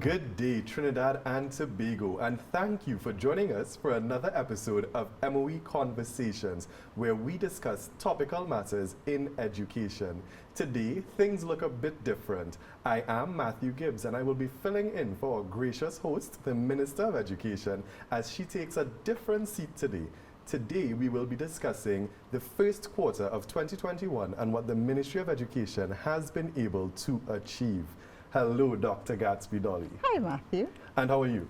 Good day, Trinidad and Tobago, and thank you for joining us for another episode of MOE Conversations, where we discuss topical matters in education. Today, things look a bit different. I am Matthew Gibbs, and I will be filling in for our gracious host, the Minister of Education, as she takes a different seat today. Today, we will be discussing the first quarter of 2021 and what the Ministry of Education has been able to achieve. Hello, Dr. Gadsby-Dolly. Hi, Matthew. And how are you?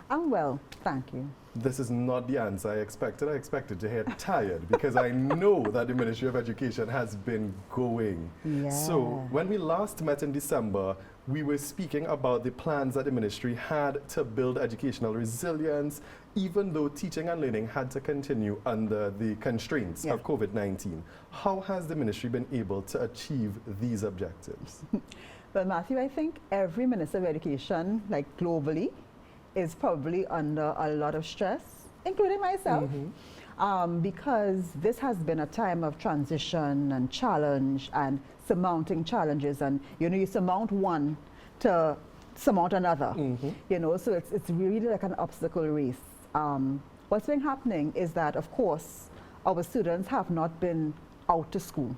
I'm well, thank you. This is not the answer I expected. I expected to hear tired because I know that the Ministry of Education has been going. Yeah. So when we last met in December, we were speaking about the plans that the ministry had to build educational resilience, even though teaching and learning had to continue under the constraints of COVID-19. How has the ministry been able to achieve these objectives? Well, Matthew, I think every Minister of Education, like globally, is probably under a lot of stress, including myself, because this has been a time of transition and challenge and surmounting challenges, and you surmount one to surmount another, so it's really like an obstacle race. What's been happening is that, of course, our students have not been out to school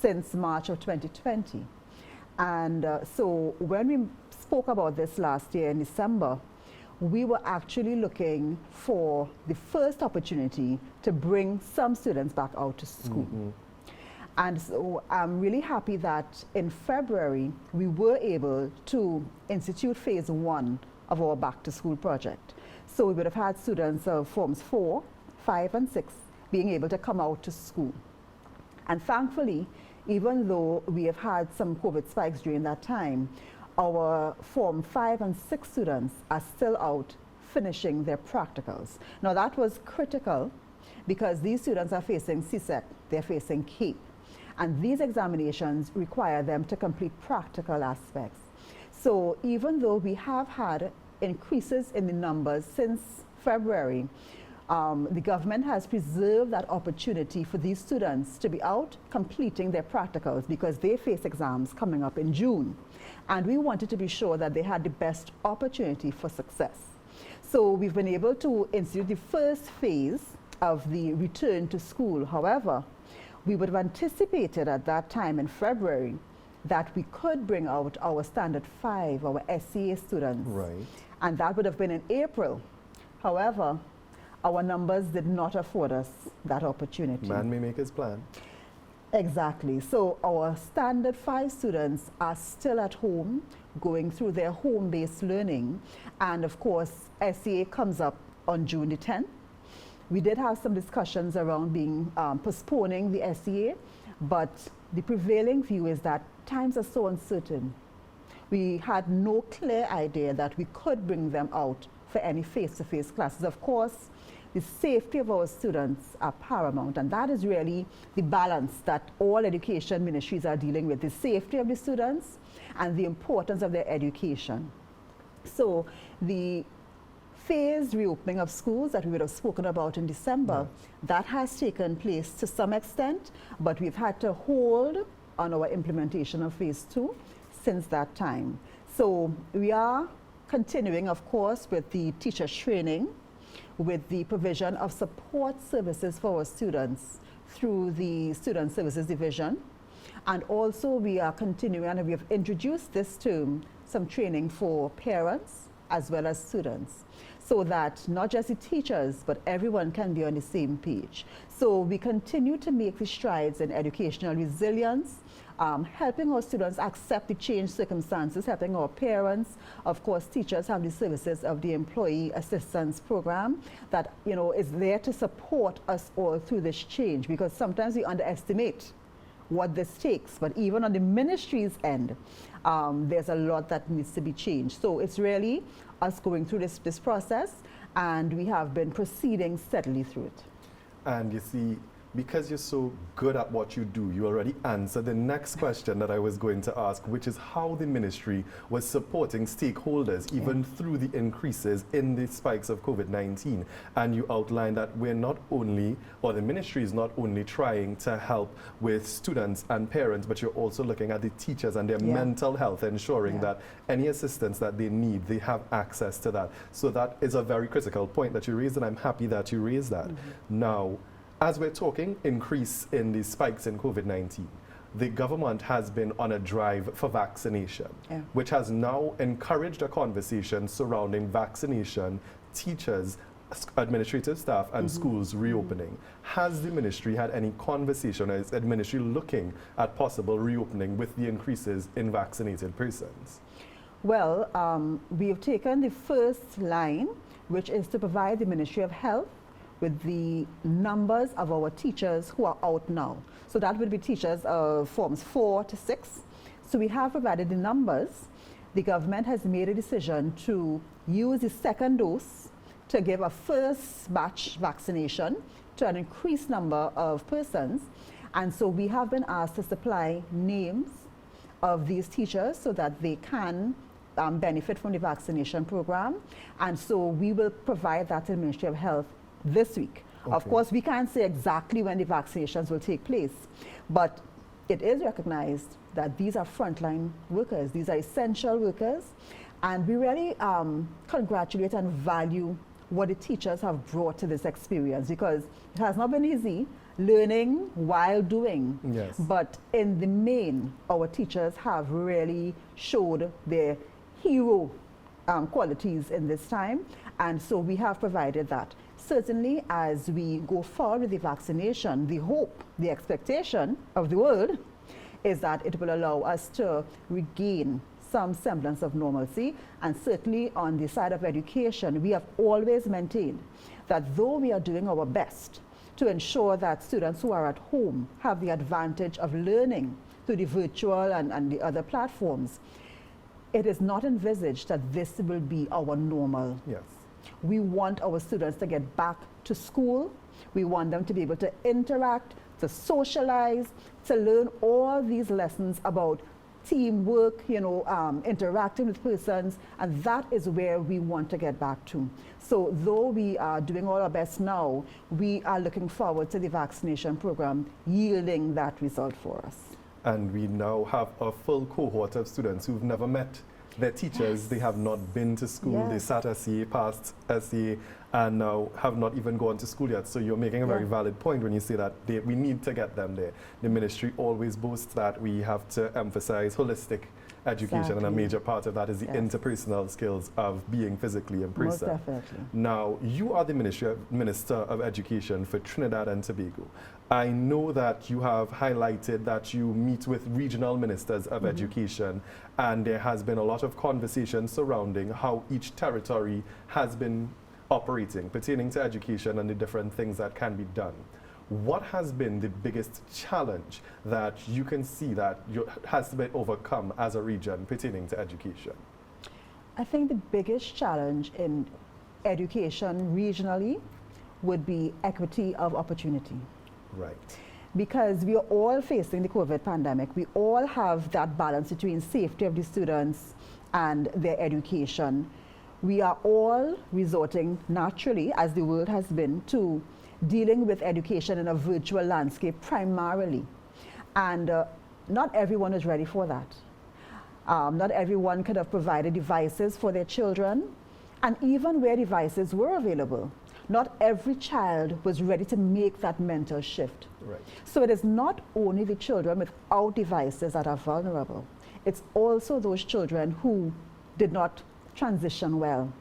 since March of 2020. And so when we spoke about this last year in December, we were actually looking for the first opportunity to bring some students back out to school. And so I'm really happy that in February, we were able to institute phase 1 of our back to school project. So we would have had students of forms 4, 5, and 6 being able to come out to school. And thankfully, even though we have had some COVID spikes during that time, our Form 5 and 6 students are still out finishing their practicals. Now that was critical because these students are facing CSEC, they're facing CAPE, and these examinations require them to complete practical aspects. So even though we have had increases in the numbers since February, the government has preserved that opportunity for these students to be out completing their practicals because they face exams coming up in June. And we wanted to be sure that they had the best opportunity for success. So we've been able to institute the first phase of the return to school. However, we would have anticipated at that time in February that we could bring out our Standard 5, our SCA students. Right. And that would have been in April. However, our numbers did not afford us that opportunity. Man may make his plan. Exactly. So our Standard 5 students are still at home, going through their home-based learning. And of course, SCA comes up on June the 10th. We did have some discussions around postponing the SCA, but the prevailing view is that times are so uncertain. We had no clear idea that we could bring them out for any face-to-face classes. Of course, the safety of our students are paramount, and that is really the balance that all education ministries are dealing with, the safety of the students and the importance of their education. So the phased reopening of schools that we would have spoken about in December, that has taken place to some extent, but we've had to hold on our implementation of phase 2 since that time. So we are continuing, of course, with the teacher training, with the provision of support services for our students through the Student Services Division. And also we are continuing, and we have introduced this term, some training for parents as well as students, so that not just the teachers, but everyone can be on the same page. So we continue to make the strides in educational resilience, helping our students accept the changed circumstances, helping our parents. Of course, teachers have the services of the Employee Assistance Program that is there to support us all through this change, because sometimes we underestimate what this takes. But even on the ministry's end, there's a lot that needs to be changed. So it's really us going through this process, and we have been proceeding steadily through it. And you see, because you're so good at what you do, you already answered the next question that I was going to ask, which is how the ministry was supporting stakeholders even through the increases in the spikes of COVID-19. And you outlined that we're not only, or the ministry is not only trying to help with students and parents, but you're also looking at the teachers and their mental health, ensuring that any assistance that they need, they have access to that. So that is a very critical point that you raised, and I'm happy that you raised that. Now, as we're talking increase in the spikes in COVID-19, the government has been on a drive for vaccination, which has now encouraged a conversation surrounding vaccination, teachers, administrative staff, and schools reopening. Has the ministry had any conversation, or is the ministry looking at possible reopening with the increases in vaccinated persons? Well, we have taken the first line, which is to provide the Ministry of Health with the numbers of our teachers who are out now. So that would be teachers of forms 4 to 6. So we have provided the numbers. The government has made a decision to use the second dose to give a first batch vaccination to an increased number of persons. And so we have been asked to supply names of these teachers so that they can benefit from the vaccination program. And so we will provide that to the Ministry of Health this week. Of course, we can't say exactly when the vaccinations will take place, but it is recognized that these are frontline workers, these are essential workers, and we really congratulate and value what the teachers have brought to this experience, because it has not been easy learning while doing. But in the main, our teachers have really showed their hero qualities in this time, and so we have provided that. Certainly, as we go forward with the vaccination, the hope, the expectation of the world is that it will allow us to regain some semblance of normalcy. And certainly on the side of education, we have always maintained that though we are doing our best to ensure that students who are at home have the advantage of learning through the virtual and the other platforms, it is not envisaged that this will be our normal. We want our students to get back to school. We want them to be able to interact, to socialize, to learn all these lessons about teamwork, interacting with persons, and that is where we want to get back to. So though we are doing all our best now, we are looking forward to the vaccination program yielding that result for us. And we now have a full cohort of students who've never met their teachers. They have not been to school. They sat SEA, passed SEA, and now have not even gone to school yet. So you're making a very valid point when you say that we need to get them there. The ministry always boasts that we have to emphasize holistic education, and a major part of that is the interpersonal skills of being physically in person. Most definitely. Now, you are the Minister of Education for Trinidad and Tobago. I know that you have highlighted that you meet with regional ministers of education, and there has been a lot of conversation surrounding how each territory has been operating pertaining to education and the different things that can be done. What has been the biggest challenge that you can see that has to be overcome as a region pertaining to education? I think the biggest challenge in education regionally would be equity of opportunity. Because we are all facing the COVID pandemic. We all have that balance between safety of the students and their education. We are all resorting naturally, as the world has been, to dealing with education in a virtual landscape primarily. And not everyone is ready for that. Not everyone could have provided devices for their children. And even where devices were available, not every child was ready to make that mental shift. So it is not only the children without devices that are vulnerable. It's also those children who did not transition well.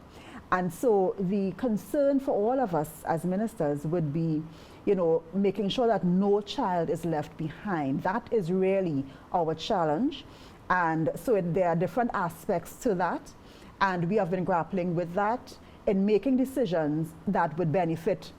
And so the concern for all of us as ministers would be, making sure that no child is left behind. That is really our challenge. And so there are different aspects to that. And we have been grappling with that in making decisions that would benefit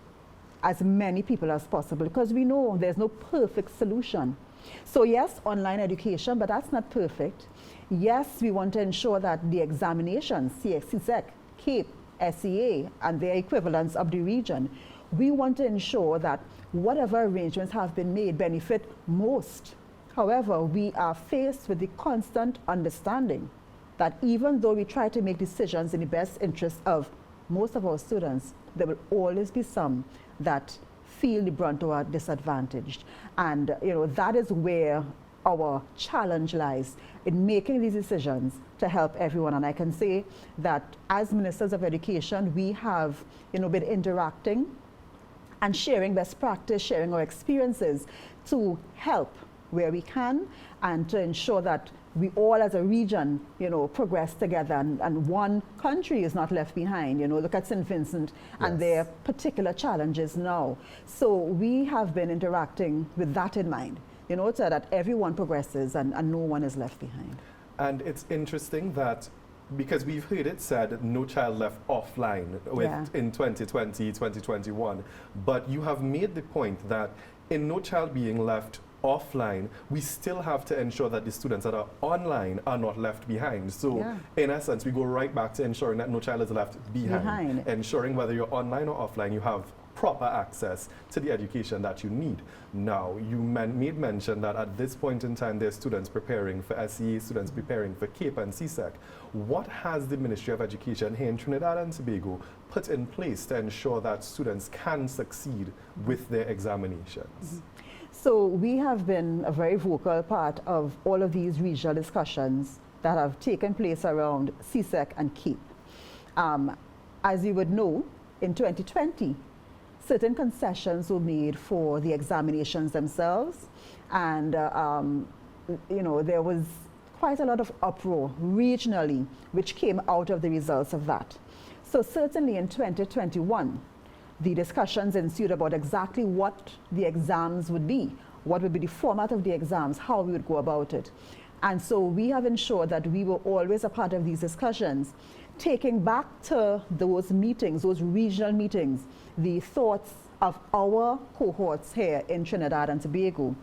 as many people as possible, because we know there's no perfect solution. So yes, online education, but that's not perfect. Yes, we want to ensure that the examinations, CSEC, CAPE, SEA, and their equivalents of the region we want to ensure that whatever arrangements have been made benefit most. However, we are faced with the constant understanding that even though we try to make decisions in the best interest of most of our students, there will always be some that feel the brunt or are disadvantaged. And that is where our challenge lies, in making these decisions to help everyone. And I can say that as Ministers of Education, we have been interacting and sharing best practice, sharing our experiences to help where we can and to ensure that we all as a region, progress together, and one country is not left behind. Look at St. Vincent and their particular challenges now. So we have been interacting with that in mind, so that everyone progresses and no one is left behind. And it's interesting that, because we've heard it said no child left offline in 2020, 2021, but you have made the point that in no child being left offline, we still have to ensure that the students that are online are not left behind. So in essence, we go right back to ensuring that no child is left behind. Ensuring whether you're online or offline, you have proper access to the education that you need. Now, you made mention that at this point in time, there's students preparing for SEA, students preparing for CAPE and CSEC. What has the Ministry of Education here in Trinidad and Tobago put in place to ensure that students can succeed with their examinations? So we have been a very vocal part of all of these regional discussions that have taken place around CSEC and CAPE. As you would know, in 2020, certain concessions were made for the examinations themselves, and there was quite a lot of uproar regionally which came out of the results of that. So certainly in 2021, the discussions ensued about exactly what the exams would be, what would be the format of the exams, how we would go about it. And so we have ensured that we were always a part of these discussions, taking back to those meetings, those regional meetings, the thoughts of our cohorts here in Trinidad and Tobago.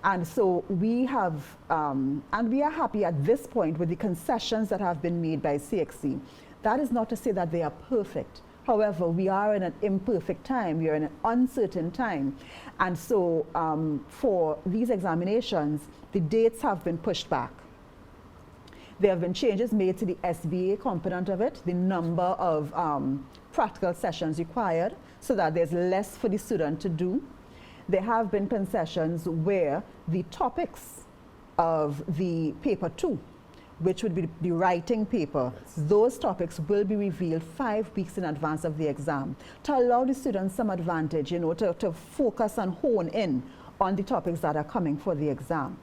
And so we have, and we are happy at this point with the concessions that have been made by CXC. That is not to say that they are perfect. However, we are in an imperfect time, we are in an uncertain time. And so for these examinations, the dates have been pushed back. There have been changes made to the SBA component of it, the number of practical sessions required, so that there's less for the student to do. There have been concessions where the topics of the paper 2, which would be the writing paper, those topics will be revealed 5 weeks in advance of the exam to allow the students some advantage, to focus and hone in on the topics that are coming for the exam.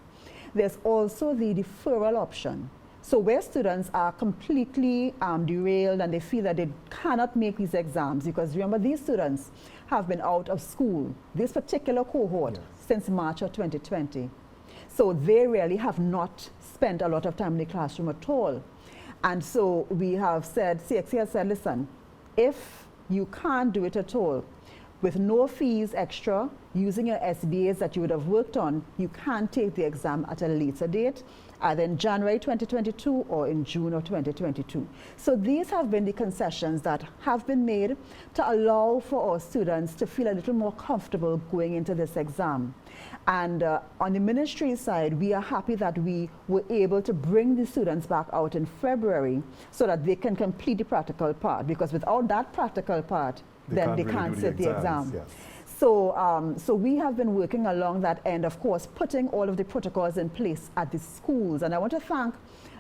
There's also the deferral option. So where students are completely derailed and they feel that they cannot make these exams, because remember, these students have been out of school, this particular cohort, since March of 2020. So they really have not spent a lot of time in the classroom at all. And so we have said, CXC has said, listen, if you can't do it at all, with no fees extra, using your SBAs that you would have worked on, you can take the exam at a later date, either in January 2022 or in June of 2022. So these have been the concessions that have been made to allow for our students to feel a little more comfortable going into this exam. And on the ministry side, we are happy that we were able to bring the students back out in February so that they can complete the practical part, because without that practical part, then they can't sit the exam. So, so we have been working along that end, of course, putting all of the protocols in place at the schools. And I want to thank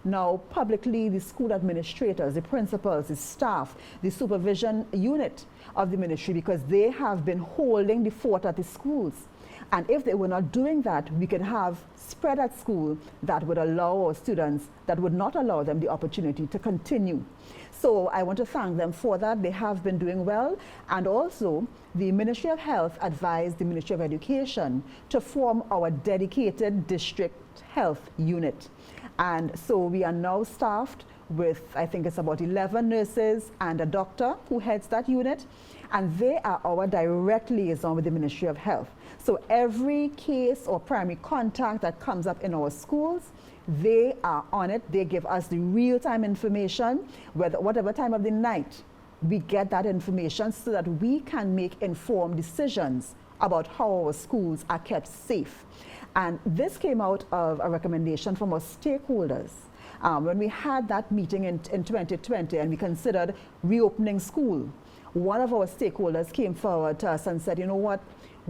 now publicly the school administrators, the principals, the staff, the supervision unit of the ministry, because they have been holding the fort at the schools. And if they were not doing that, we could have spread at school that would allow our students, that would not allow them the opportunity to continue. So I want to thank them for that. They have been doing well. And also, the Ministry of Health advised the Ministry of Education to form our dedicated district health unit. And so we are now staffed with, I think it's about 11 nurses and a doctor who heads that unit. And they are our direct liaison with the Ministry of Health. So every case or primary contact that comes up in our schools, they are on it. They give us the real-time information, whatever time of the night we get that information so that we can make informed decisions about how our schools are kept safe. And this came out of a recommendation from our stakeholders. When we had that meeting in 2020 and we considered reopening school, one of our stakeholders came forward to us and said, you know what,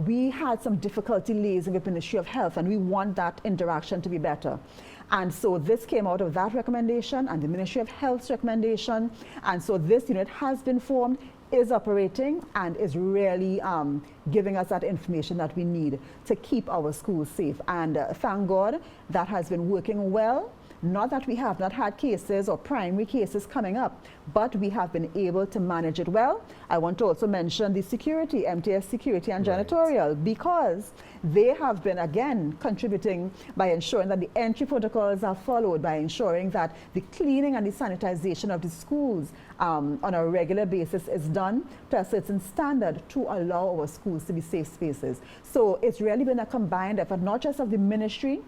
we had some difficulty liaising with the Ministry of Health and we want that interaction to be better. And so this came out of that recommendation and the Ministry of Health's recommendation. And so this unit has been formed, is operating, and is really giving us that information that we need to keep our schools safe. And thank God that has been working well. Not that we have not had cases or primary cases coming up, but we have been able to manage it well. I want to also mention the security, MTS security and janitorial, because they have been, again, contributing by ensuring that the entry protocols are followed, by ensuring that the cleaning and the sanitization of the schools on a regular basis is done to a certain standard to allow our schools to be safe spaces. So it's really been a combined effort, not just of the ministry,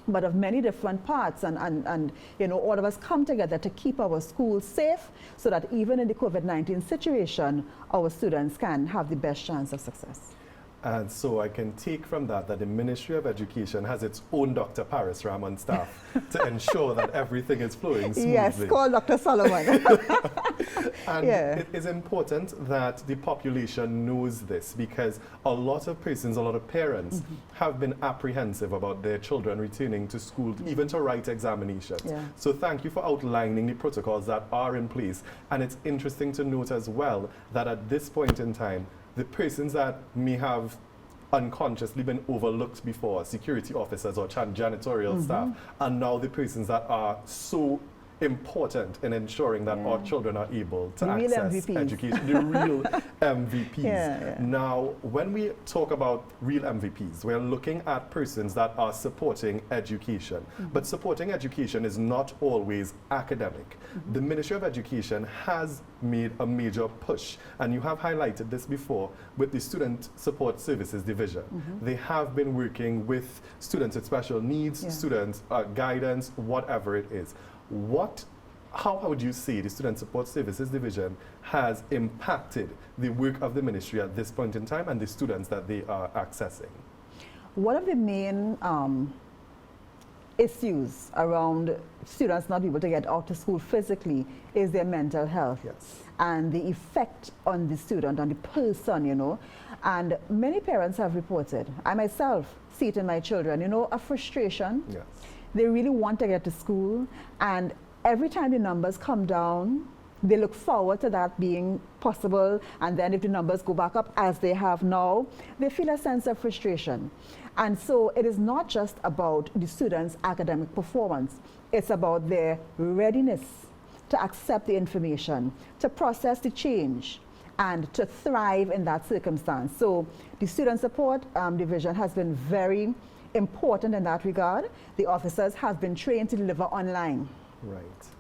but of many different parts, and you know, all of us come together to keep our schools safe so that even in the COVID-19 situation, our students can have the best chance of success. And so I can take from that the Ministry of Education has its own Dr. Paris Ram on staff to ensure that everything is flowing smoothly. Yes, call Dr. Solomon. And it is important that the population knows this, because a lot of persons, a lot of parents have been apprehensive about their children returning to school, even to write examinations. So thank you for outlining the protocols that are in place. And it's interesting to note as well that at this point in time, the persons that may have unconsciously been overlooked before, security officers or janitorial staff, are now the persons that are so important in ensuring that our children are able to access education, the real MVPs. Now, when we talk about real MVPs, we're looking at persons that are supporting education. But supporting education is not always academic. The Ministry of Education has made a major push, and you have highlighted this before, with the Student Support Services Division. They have been working with students with special needs, students, guidance, whatever it is. How would you say the Student Support Services Division has impacted the work of the ministry at this point in time and the students that they are accessing? One of the main issues around students not being able to get out to school physically is their mental health and the effect on the student, on the person, you know. And many parents have reported, I myself see it in my children, you know, a frustration. They really want to get to school, and every time the numbers come down, they look forward to that being possible, and then if the numbers go back up as they have now, they feel a sense of frustration. And so it is not just about the students' academic performance, it's about their readiness to accept the information, to process the change, and to thrive in that circumstance. So the Student Support Division has been very important in that regard. The officers have been trained to deliver online.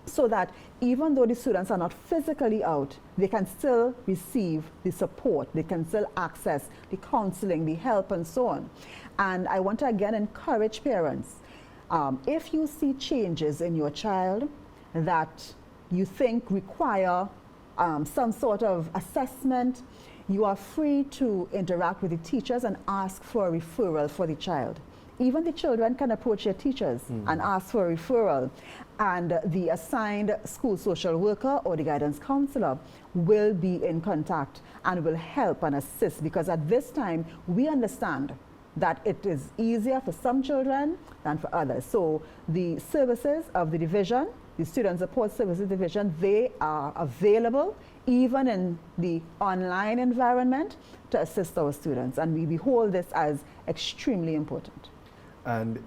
So that even though the students are not physically out, they can still receive the support, they can still access the counseling, the help, and so on. And I want to again encourage parents, if you see changes in your child that you think require some sort of assessment, you are free to interact with the teachers and ask for a referral for the child. Even the children can approach their teachers and ask for a referral, and the assigned school social worker or the guidance counselor will be in contact and will help and assist, because at this time we understand that it is easier for some children than for others. So the services of the division, the Student Support Services Division, they are available even in the online environment to assist our students, and we behold this as extremely important. And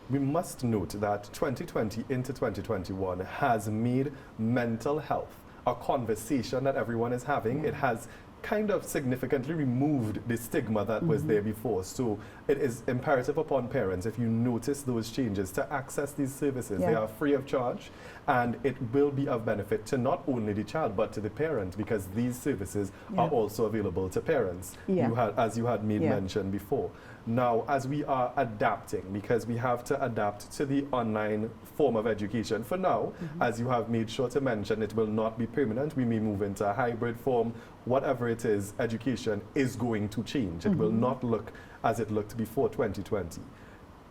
we must note that 2020 into 2021 has made mental health a conversation that everyone is having. It has kind of significantly removed the stigma that was there before. So it is imperative upon parents, if you notice those changes, to access these services. They are free of charge, and it will be of benefit to not only the child but to the parent, because these services are also available to parents, as you had made mention before. Now, as we are adapting, because we have to adapt to the online form of education for now, as you have made sure to mention, it will not be permanent. We may move into a hybrid form. Whatever it is, education is going to change. It will not look as it looked before 2020.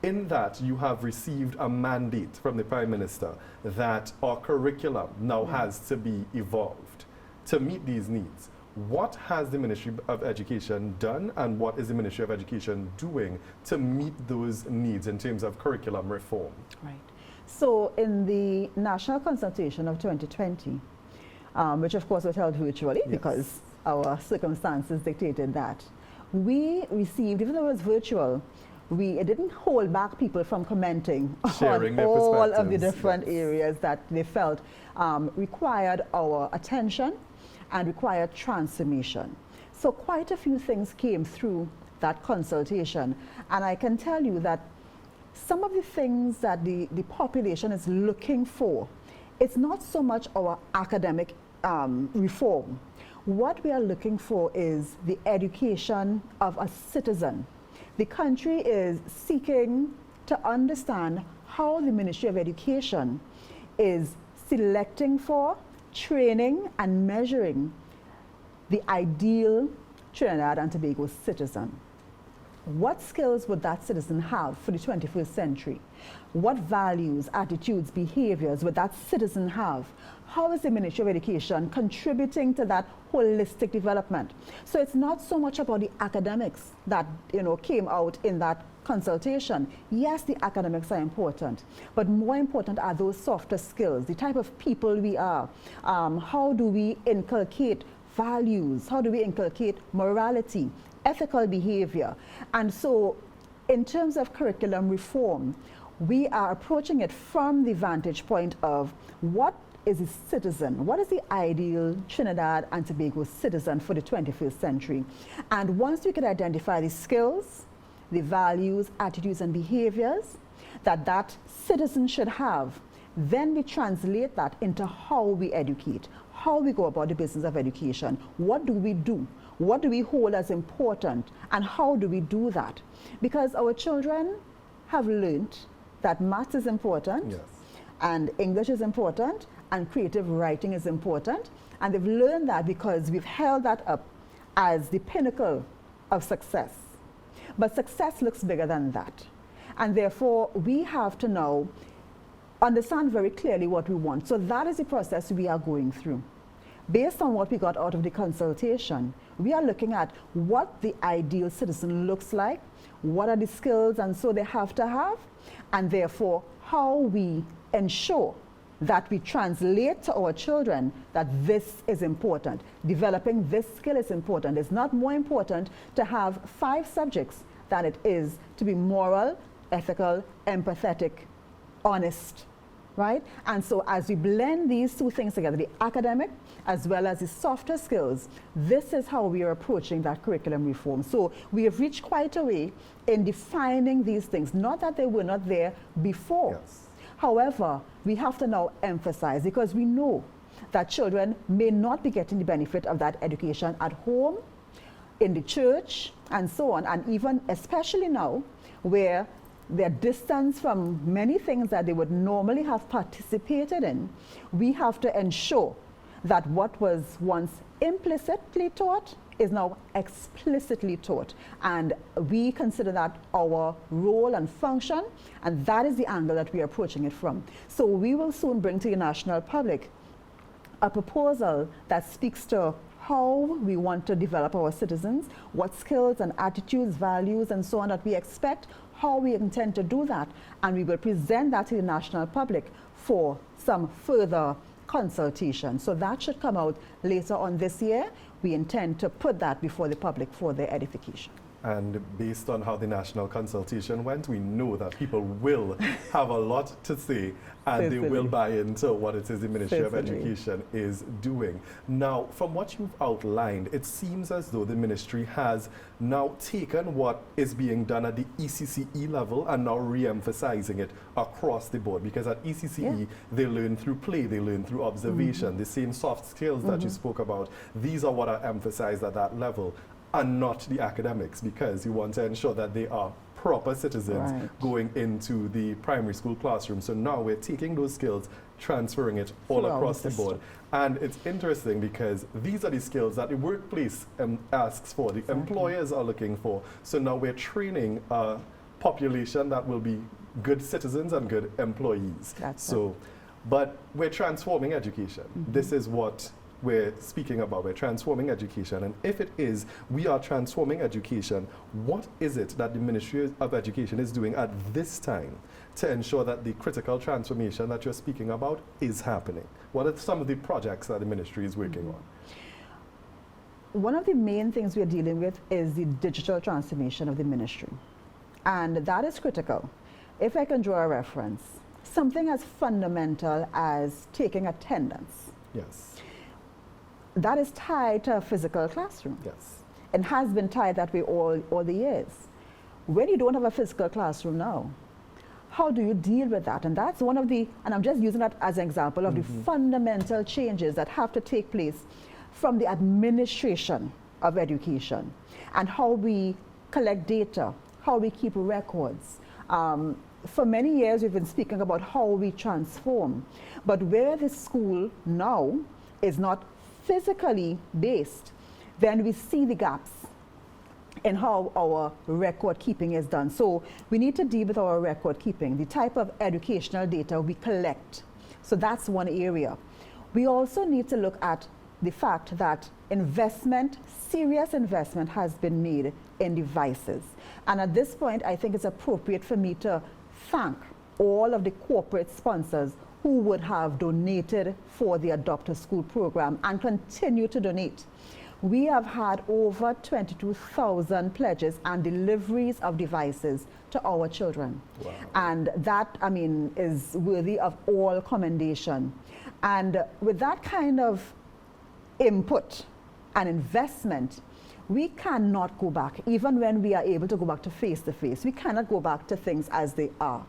In that, you have received a mandate from the Prime Minister that our curriculum now has to be evolved to meet these needs. What has the Ministry of Education done, and what is the Ministry of Education doing to meet those needs in terms of curriculum reform? Right. So in the national consultation of 2020, which of course was held virtually because our circumstances dictated that, we received, even though it was virtual, it didn't hold back people from commenting Sharing on all of the perspectives. different areas that they felt required our attention and required transformation. So quite a few things came through that consultation, and I can tell you that some of the things that the population is looking for, it's not so much our academic reform. What we are looking for is the education of a citizen. The country is seeking to understand how the Ministry of Education is selecting for, training, and measuring the ideal Trinidad and Tobago citizen. What skills would that citizen have for the 21st century? What values, attitudes, behaviors would that citizen have? How is the Ministry of Education contributing to that holistic development? So it's not so much about the academics that came out in that consultation. Yes, the academics are important, but more important are those softer skills, the type of people we are. How do we inculcate values? How do we inculcate morality, ethical behavior? And so in terms of curriculum reform, we are approaching it from the vantage point of what is a citizen, what is the ideal Trinidad and Tobago citizen for the 21st century? And once we can identify the skills, the values, attitudes, and behaviors that citizen should have, then we translate that into how we educate, how we go about the business of education. What do we do? What do we hold as important? And how do we do that? Because our children have learned that maths is important, and English is important, and creative writing is important. And they've learned that because we've held that up as the pinnacle of success. But success looks bigger than that. And therefore, we have to now understand very clearly what we want. So that is the process we are going through. Based on what we got out of the consultation, we are looking at what the ideal citizen looks like, what are the skills and so they have to have, and therefore how we ensure that we translate to our children that this is important. Developing this skill is important. It's not more important to have 5 subjects than it is to be moral, ethical, empathetic, honest, right? And so as we blend these 2 things together, the academic as well as the softer skills, this is how we are approaching that curriculum reform. So we have reached quite a way in defining these things, not that they were not there before. However, we have to now emphasize, because we know that children may not be getting the benefit of that education at home, in the church, and so on, and even especially now, where they're distanced from many things that they would normally have participated in. We have to ensure that what was once implicitly taught is now explicitly taught. And we consider that our role and function, and that is the angle that we are approaching it from. So we will soon bring to the national public a proposal that speaks to how we want to develop our citizens, what skills and attitudes, values, and so on that we expect, how we intend to do that, and we will present that to the national public for some further consultation. So that should come out later on this year. We intend to put that before the public for their edification. And based on how the national consultation went, we know that people will have a lot to say, and they will buy into what it is the Ministry of Education is doing. Now, from what you've outlined, it seems as though the ministry has now taken what is being done at the ECCE level and now re-emphasizing it across the board. Because at ECCE, they learn through play, they learn through observation, the same soft skills that you spoke about. These are what are emphasized at that level. and not the academics, because you want to ensure that they are proper citizens Right. going into the primary school classroom. So now we're taking those skills, transferring it all Throughout across the the board. And it's interesting because these are the skills that the workplace asks for, the employers are looking for. So now we're training a population that will be good citizens and good employees. That's so, but we're transforming education. This is what we're speaking about. We're transforming education. And if it is, we are transforming education, what is it that the Ministry of Education is doing at this time to ensure that the critical transformation that you're speaking about is happening? What are some of the projects that the ministry is working on? One of the main things we're dealing with is the digital transformation of the ministry. And that is critical. If I can draw a reference, something as fundamental as taking attendance. Yes. That is tied to a physical classroom. Yes. And has been tied that way all the years. When you don't have a physical classroom now, how do you deal with that? And that's one of the, and I'm just using that as an example of the fundamental changes that have to take place from the administration of education and how we collect data, how we keep records. For many years, we've been speaking about how we transform, but where the school now is not physically based, then we see the gaps in how our record keeping is done. So we need to deal with our record keeping, the type of educational data we collect. So that's one area. We also need to look at the fact that investment, serious investment has been made in devices. And at this point, I think it's appropriate for me to thank all of the corporate sponsors who would have donated for the Adopt a School program and continue to donate. We have had over 22,000 pledges and deliveries of devices to our children. Wow. And that, I mean, is worthy of all commendation. And with that kind of input and investment, we cannot go back, even when we are able to go back to face-to-face, we cannot go back to things as they are.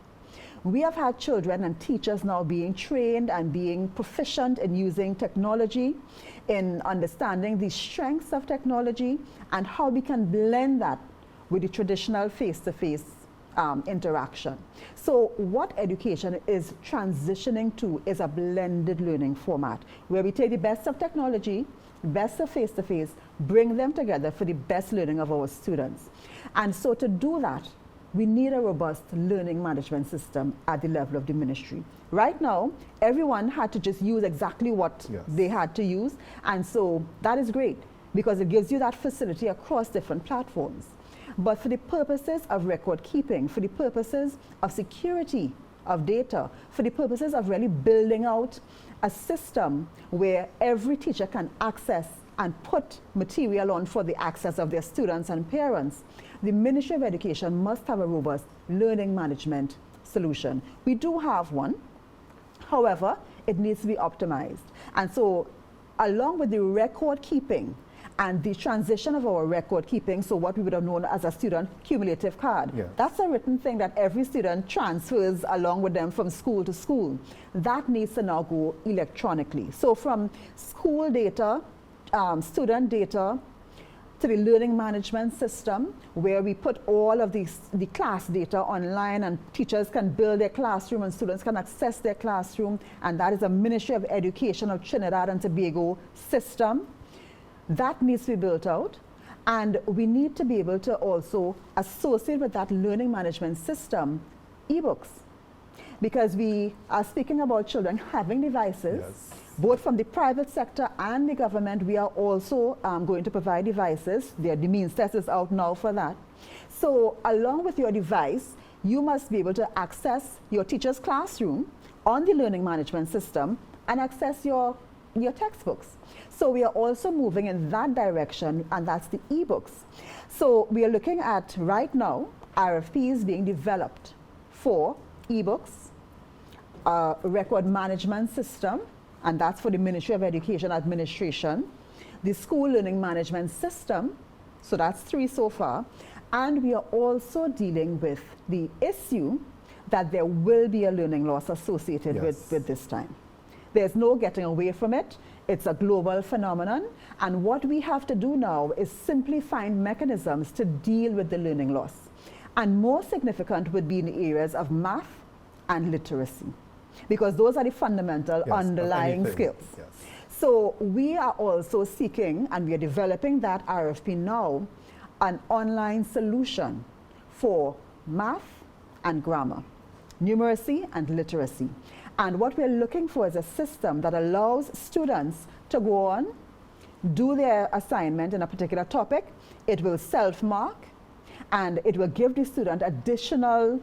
We have had children and teachers now being trained and being proficient in using technology, in understanding the strengths of technology and how we can blend that with the traditional face-to-face interaction. So what education is transitioning to is a blended learning format where we take the best of technology, best of face-to-face, bring them together for the best learning of our students. And so to do that, we need a robust learning management system at the level of the ministry. Right now, everyone had to just use exactly what they had to use. And so that is great because it gives you that facility across different platforms. But for the purposes of record keeping, for the purposes of security of data, for the purposes of really building out a system where every teacher can access and put material on for the access of their students and parents, the Ministry of Education must have a robust learning management solution. We do have one. However, it needs to be optimized. And so along with the record keeping and the transition of our record keeping, so what we would have known as a student cumulative card, that's a written thing that every student transfers along with them from school to school. That needs to now go electronically. So from school data, student data, to the learning management system where we put all of the class data online and teachers can build their classroom and students can access their classroom, and that is a Ministry of Education of Trinidad and Tobago system. That needs to be built out, and we need to be able to also associate with that learning management system ebooks, because we are speaking about children having devices. Both from the private sector and the government, we are also going to provide devices. The means test is out now for that. So along with your device, you must be able to access your teacher's classroom on the learning management system and access your textbooks. So we are also moving in that direction, and that's the ebooks. So we are looking at, right now, RFPs being developed for ebooks, record management system, and that's for the Ministry of Education administration, the school learning management system, so that's 3 so far, and we are also dealing with the issue that there will be a learning loss associated with this time. There's no getting away from it. It's a global phenomenon, and what we have to do now is simply find mechanisms to deal with the learning loss. And more significant would be in the areas of math and literacy, because those are the fundamental underlying skills. Yes. So we are also seeking, and we are developing that RFP now, an online solution for math and grammar, numeracy and literacy. And what we're looking for is a system that allows students to go on, do their assignment in a particular topic. It will self-mark, and it will give the student additional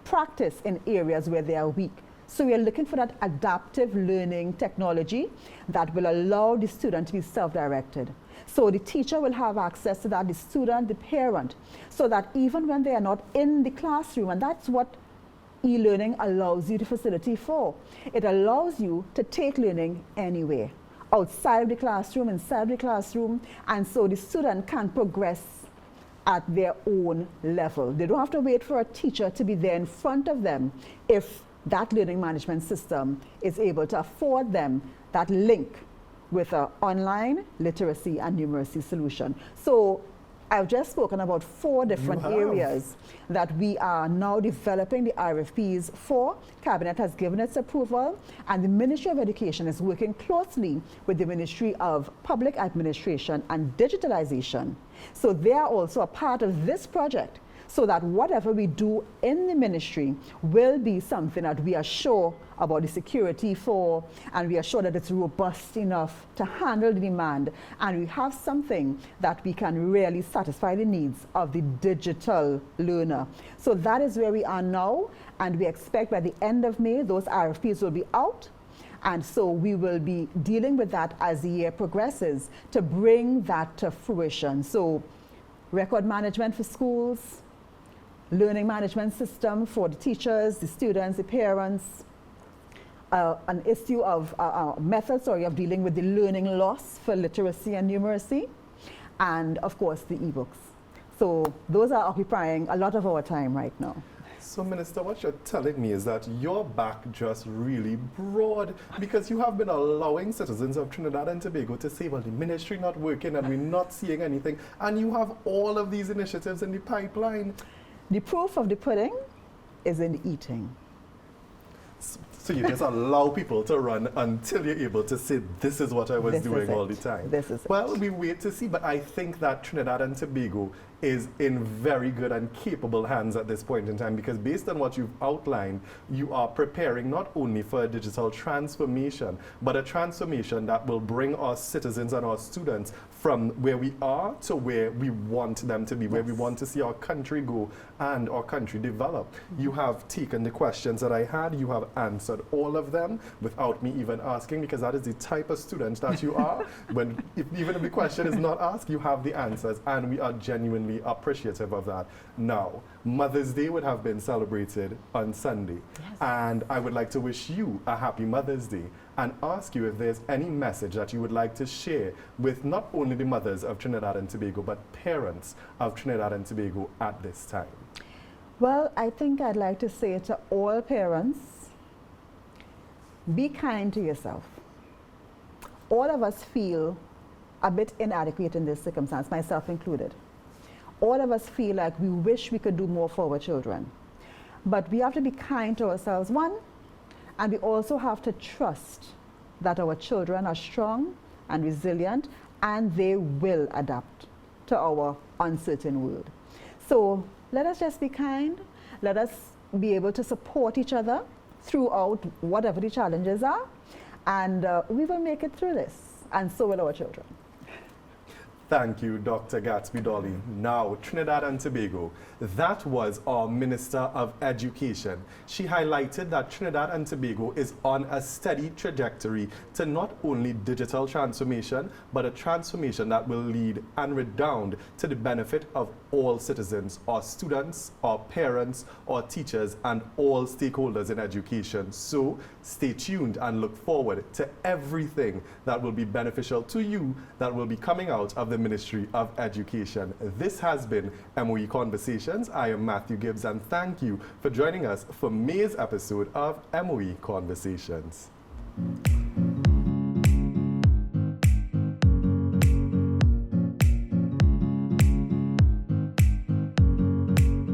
practice in areas where they are weak. So we are looking for that adaptive learning technology that will allow the student to be self-directed. So the teacher will have access to that, the student, the parent, so that even when they are not in the classroom, and that's what e-learning allows you the facility for. It allows you to take learning anywhere, outside of the classroom, inside the classroom, and so the student can progress at their own level. They don't have to wait for a teacher to be there in front of them if that learning management system is able to afford them that link with an online literacy and numeracy solution. So I've just spoken about 4 different areas that we are now developing the RFPs for. Cabinet has given its approval, and the Ministry of Education is working closely with the Ministry of Public Administration and Digitalization. So they are also a part of this project, so that whatever we do in the ministry will be something that we are sure about the security for, and we are sure that it's robust enough to handle the demand, and we have something that we can really satisfy the needs of the digital learner. So that is where we are now, and we expect by the end of May those RFPs will be out. And so we will be dealing with that as the year progresses to bring that to fruition. So record management for schools, learning management system for the teachers, the students, the parents, an issue of methods of dealing with the learning loss for literacy and numeracy, and of course the e-books. So those are occupying a lot of our time right now. So, Minister, what you're telling me is that your back just really broad, because you have been allowing citizens of Trinidad and Tobago to say, well, the ministry not working and we're not seeing anything, and you have all of these initiatives in the pipeline. The proof of the pudding is in the eating. So you just allow people to run until you're able to say, this is what I was doing all the time. This is well, we wait to see, but I think that Trinidad and Tobago is in very good and capable hands at this point in time, because based on what you've outlined, you are preparing not only for a digital transformation, but a transformation that will bring our citizens and our students from where we are to where we want them to be, where we want to see our country go and our country develop. You have taken the questions that I had, you have answered all of them without me even asking, because that is the type of student that you are. Even if the question is not asked, you have the answers, and we are genuinely appreciative of that. Now, Mother's Day would have been celebrated on Sunday, and I would like to wish you a happy Mother's Day and ask you if there's any message that you would like to share with not only the mothers of Trinidad and Tobago, but parents of Trinidad and Tobago at this time. Well, I think I'd like to say to all parents, be kind to yourself. All of us feel a bit inadequate in this circumstance, myself included. All of us feel like we wish we could do more for our children. But we have to be kind to ourselves, one, and we also have to trust that our children are strong and resilient, and they will adapt to our uncertain world. So let us just be kind. Let us be able to support each other throughout whatever the challenges are, and we will make it through this, and so will our children. Thank you, Dr. Gadsby-Dolly. Now, Trinidad and Tobago. That was our Minister of Education. She highlighted that Trinidad and Tobago is on a steady trajectory to not only digital transformation, but a transformation that will lead and redound to the benefit of all citizens, our students, our parents, our teachers, and all stakeholders in education. So stay tuned and look forward to everything that will be beneficial to you that will be coming out of the Ministry of Education. This has been MOE Conversations. I am Matthew Gibbs, and thank you for joining us for May's episode of MOE Conversations.